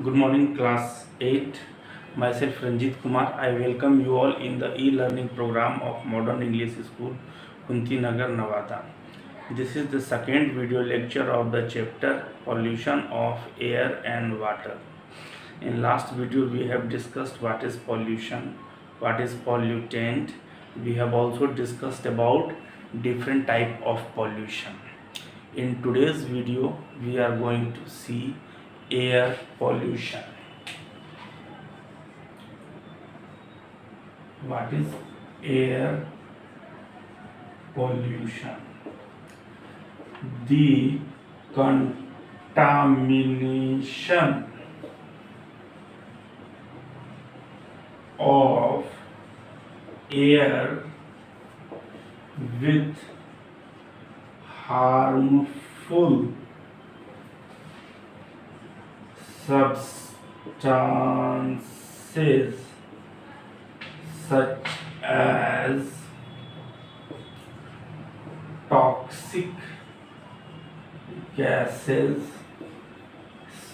Good morning, class 8. Myself Ranjit Kumar. I welcome you all in the e-learning program of Modern English School, Kunti Nagar, Nevada. This is the second video lecture of the chapter Pollution of Air and Water. In last video, we have discussed what is pollution, what is pollutant. We have also discussed about different type of pollution. In today's video, we are going to see air pollution. What is air pollution? The contamination of air with harmful substances such as toxic gases,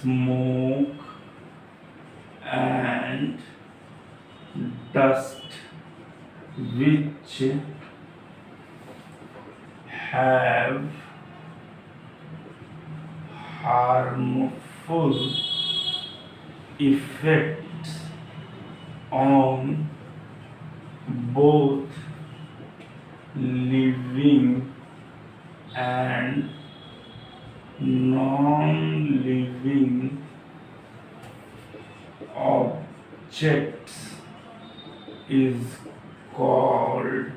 smoke, and dust, which have harmful effects on both living and non-living objects is called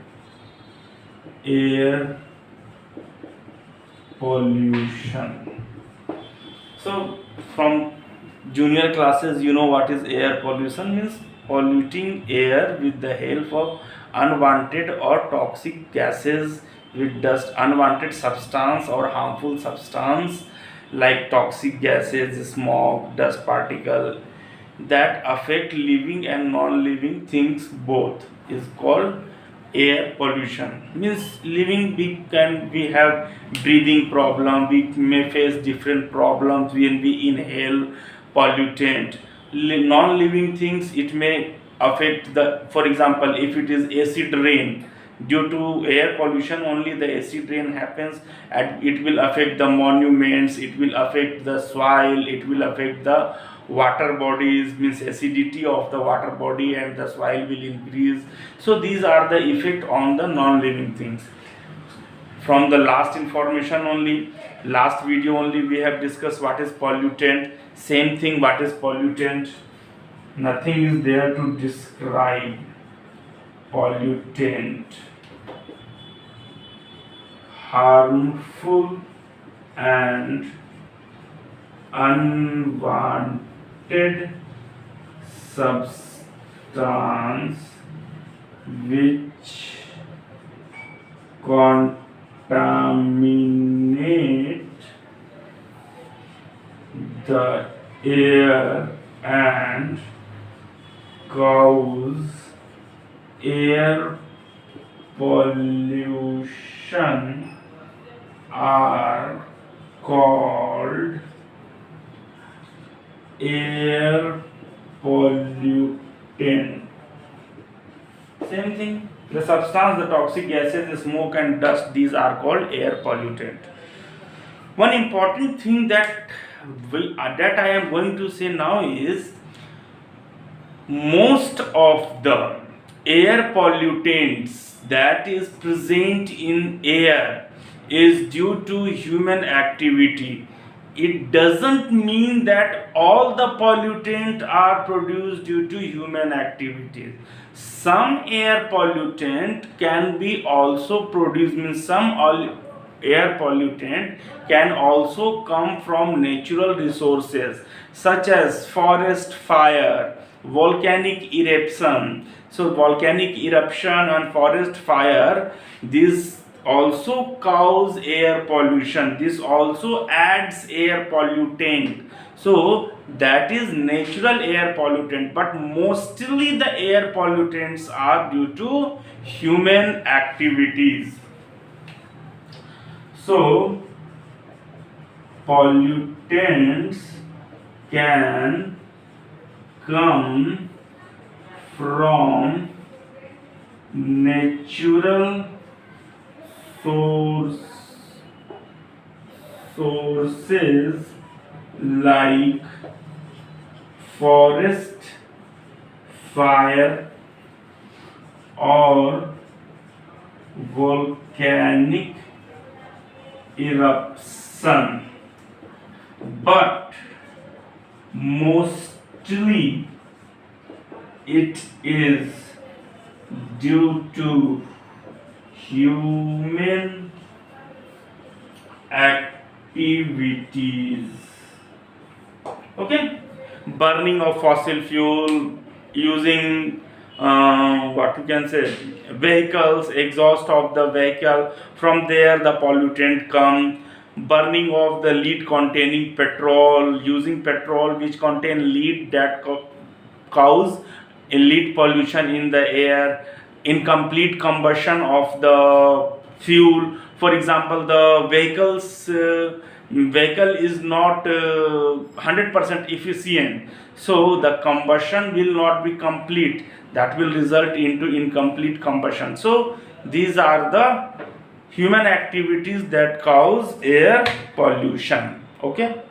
air pollution. So from junior classes, you know what is air pollution means: polluting air with the help of unwanted or toxic gases, with dust, unwanted substance or harmful substance like toxic gases, smoke, dust particle that affect living and non-living things both is called air pollution. Means living we have breathing problem, we may face different problems when we inhale pollutant. Non-living things, it may affect the, for example, if it is acid rain, due to air pollution only the acid rain happens, and it will affect the monuments, it will affect the soil, it will affect the water bodies, means acidity of the water body and the soil will increase. So these are the effect on the non-living things. From the last information only, last video only, we have discussed what is pollutant. Same thing, what is pollutant? Nothing is there to describe pollutant. Harmful and unwanted substance which contaminate the air and cause air pollution are called air pollutant. Same thing, the substance, the toxic gases, the smoke and dust, these are called air pollutant. One important thing that I am going to say now is, most of the air pollutants that is present in air is due to human activity. It doesn't mean that all the pollutants are produced due to human activities. Some air pollutant can be also produced, means some air pollutant can also come from natural resources such as forest fire, volcanic eruption. So volcanic eruption and forest fire, these also cause air pollution, this also adds air pollutant. So that is natural air pollutant, but mostly the air pollutants are due to human activities. So pollutants can come from natural source, sources like forest fire or volcanic eruption, but mostly it is due to human activities. Okay, burning of fossil fuel, using what we can say, vehicles, exhaust of the vehicle, from there the pollutant come. Burning of the lead containing petrol, using petrol which contain lead, that cause a lead pollution in the air. Incomplete combustion of the fuel, for example, the vehicle is not 100% efficient, so the combustion will not be complete, that will result into incomplete combustion. So these are the human activities that cause air pollution. Okay,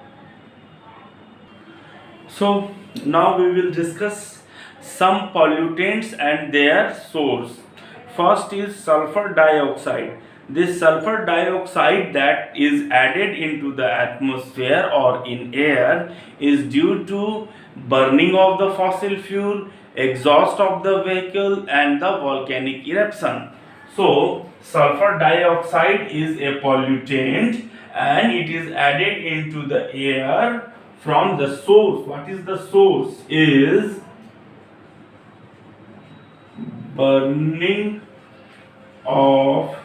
so now we will discuss some pollutants and their source. First is sulfur dioxide. This sulfur dioxide that is added into the atmosphere or in air is due to burning of the fossil fuel, exhaust of the vehicle, and the volcanic eruption. So sulfur dioxide is a pollutant and it is added into the air from the source. What is the source? Is burning of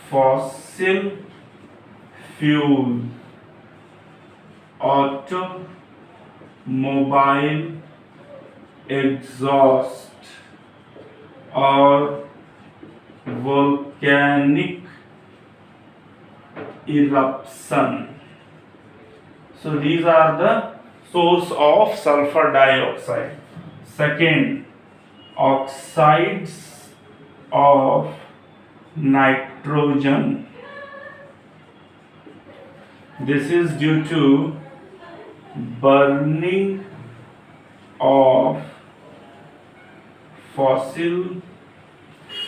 fossil fuel, automobile exhaust, or volcanic eruption. So these are the source of sulfur dioxide. Second, oxides of nitrogen. This is due to burning of fossil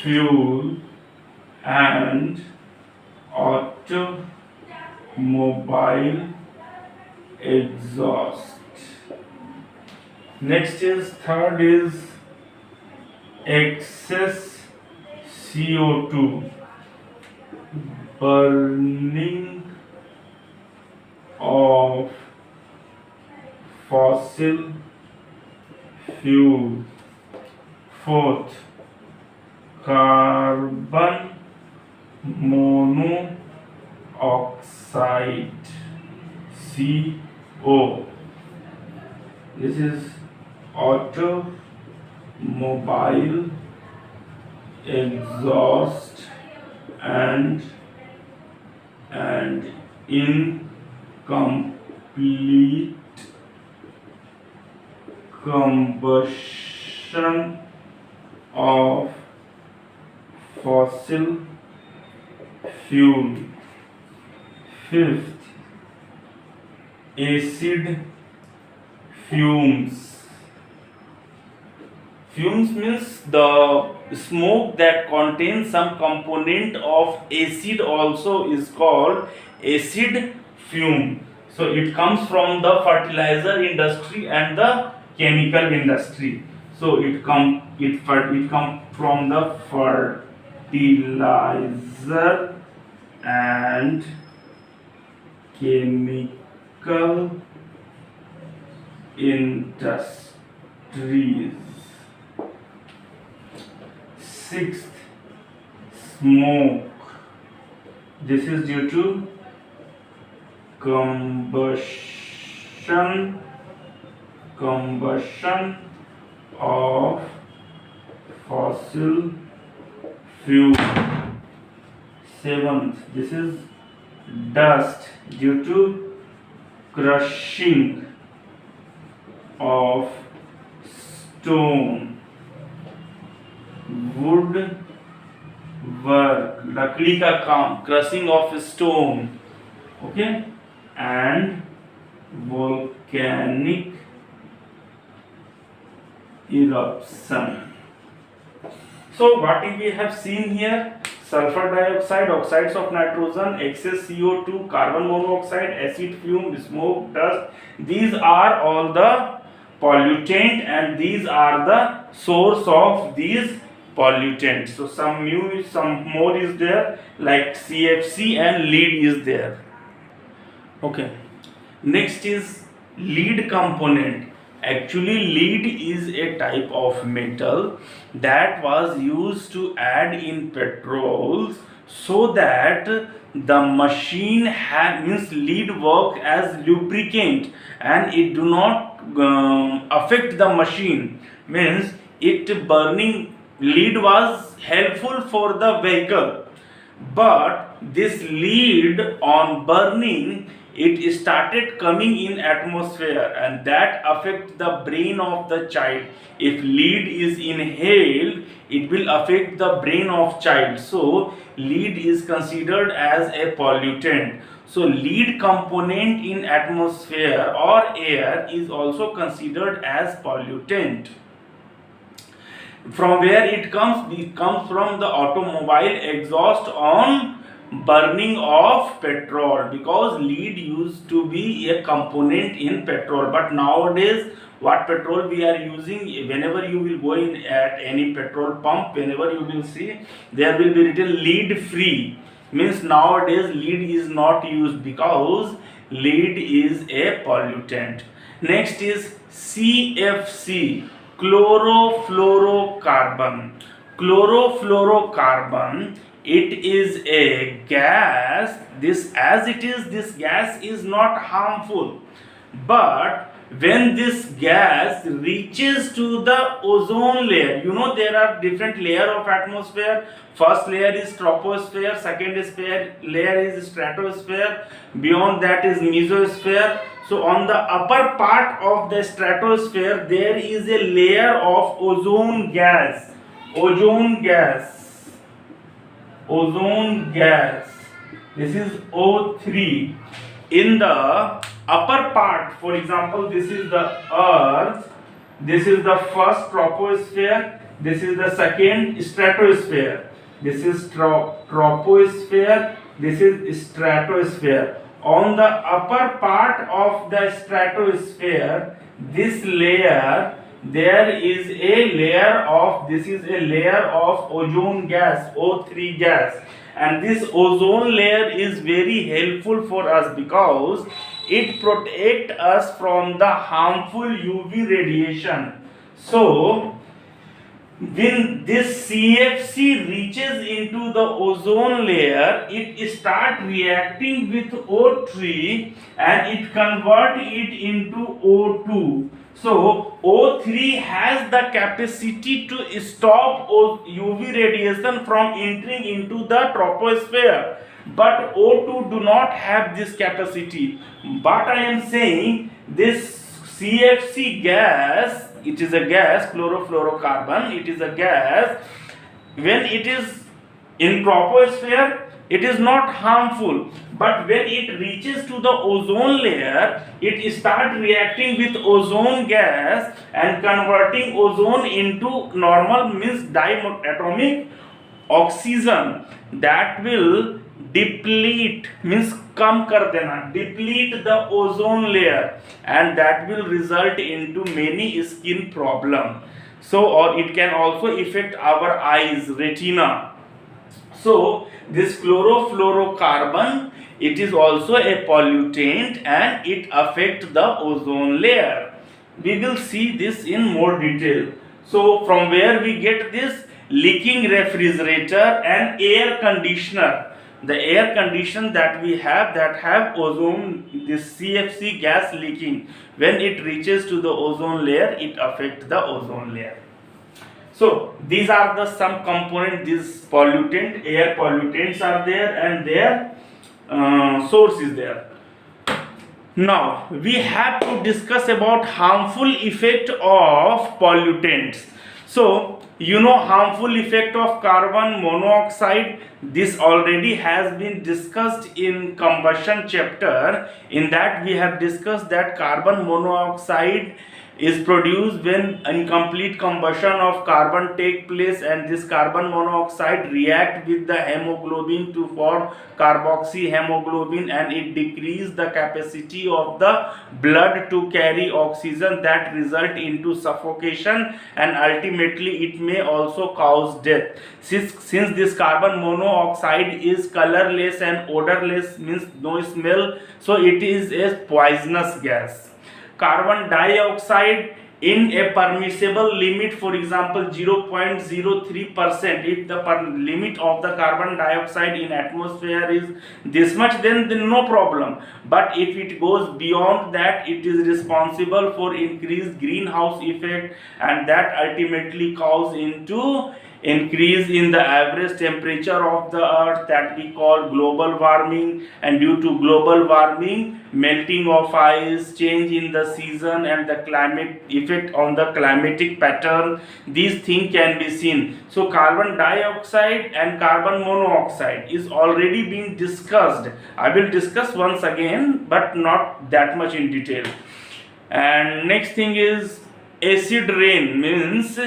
fuel and automobile exhaust. Next is third is excess CO2, burning of fossil fuel. Fourth, carbon monoxide, CO. This is automobile exhaust and incomplete combustion of fossil fuel. Fifth, acid fumes. Fumes means the smoke that contains some component of acid also is called acid fume. So it comes from the fertilizer industry and the chemical industry. So it come from the fertilizer and chemical industries. Sixth, smoke. This is due to combustion of fossil fuel. Seventh, this is dust due to crushing of stone, wood work, लकड़ी का काम, crushing of stone, okay, and volcanic eruption. So what we have seen here: sulfur dioxide, oxides of nitrogen, excess CO2, carbon monoxide, acid fume, smoke, dust. These are all the pollutant, and these are the source of these pollutants. So some more is there, like CFC and lead is there. Okay. Next is lead component. Actually, lead is a type of metal that was used to add in petrols so that the machine means lead work as lubricant, and it do not affect the machine. Means it burning lead was helpful for the vehicle, but this lead on burning, it started coming in atmosphere, and that affect the brain of the child. If lead is inhaled, it will affect the brain of child. So lead is considered as a pollutant. So lead component in atmosphere or air is also considered as pollutant. From where it comes from the automobile exhaust on burning of petrol, because lead used to be a component in petrol. But nowadays, what petrol we are using, whenever you will go in at any petrol pump, whenever you will see, there will be written lead free. Means nowadays lead is not used because lead is a pollutant. Next is CFC, chlorofluorocarbon. Chlorofluorocarbon, it is a gas. This gas is not harmful, but when this gas reaches to the ozone layer, there are different layer of atmosphere. First layer is troposphere, second layer is stratosphere, beyond that is mesosphere. So on the upper part of the stratosphere, there is a layer of ozone gas. This is O3. In the upper part, for example, this is the earth, this is the first troposphere, this is the second stratosphere, this is troposphere, this is stratosphere. On the upper part of the stratosphere, this layer, there is a layer of ozone gas, O3 gas, and this ozone layer is very helpful for us because it protects us from the harmful UV radiation. So when this CFC reaches into the ozone layer, it start reacting with O3 and it convert it into O2. So O3 has the capacity to stop UV radiation from entering into the troposphere, but O2 do not have this capacity. But I am saying this CFC gas, it is a gas, chlorofluorocarbon, it is a gas. When it is in troposphere, it is not harmful, but when it reaches to the ozone layer, it start reacting with ozone gas and converting ozone into normal, means diatomic oxygen, that will deplete, means deplete the ozone layer, and that will result into many skin problem. So, or it can also affect our eyes, retina. So this chlorofluorocarbon, it is also a pollutant and it affects the ozone layer. We will see this in more detail. So from where we get this? Leaking refrigerator and air conditioner. The air conditioner that we have, that have ozone, this CFC gas leaking, when it reaches to the ozone layer, it affects the ozone layer. So these are the some component, these pollutant, air pollutants are there, and their source is there. Now we have to discuss about harmful effect of pollutants. So you know harmful effect of carbon monoxide. This already has been discussed in combustion chapter. In that we have discussed that carbon monoxide is produced when incomplete combustion of carbon take place, and this carbon monoxide react with the hemoglobin to form carboxyhemoglobin, and it decrease the capacity of the blood to carry oxygen, that result into suffocation, and ultimately it may also cause death. Since this carbon monoxide is colorless and odorless, means no smell, so it is a poisonous gas. Carbon dioxide in a permissible limit, for example 0.03%, if the limit of the carbon dioxide in atmosphere is this much, then no problem. But if it goes beyond that, it is responsible for increased greenhouse effect, and that ultimately cause into increase in the average temperature of the earth, that we call global warming. And due to global warming, melting of ice, change in the season, and the climate effect on the climatic pattern, these things can be seen. So carbon dioxide and carbon monoxide is already being discussed. I will discuss once again, but not that much in detail. And next thing is acid rain, means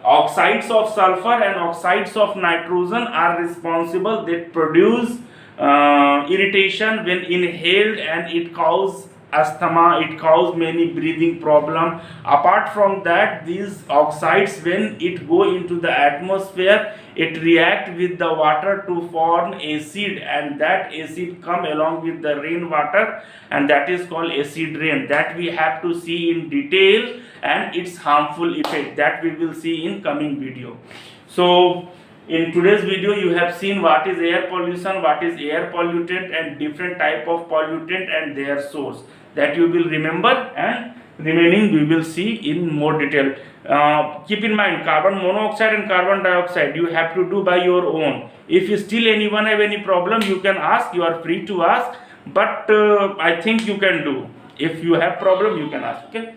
oxides of sulfur and oxides of nitrogen are responsible, that produce irritation when inhaled, and it cause asthma, it cause many breathing problem. Apart from that, these oxides, when it go into the atmosphere, it react with the water to form acid, and that acid come along with the rainwater, and that is called acid rain. That we have to see in detail, and its harmful effect, that we will see in coming video. So in today's video you have seen what is air pollution, what is air pollutant, and different type of pollutant and their source, that you will remember, and remaining we will see in more detail. Keep in mind, carbon monoxide and carbon dioxide you have to do by your own. If you still anyone have any problem, you can ask, you are free to ask, but I think you can do. If you have problem, you can ask. Okay.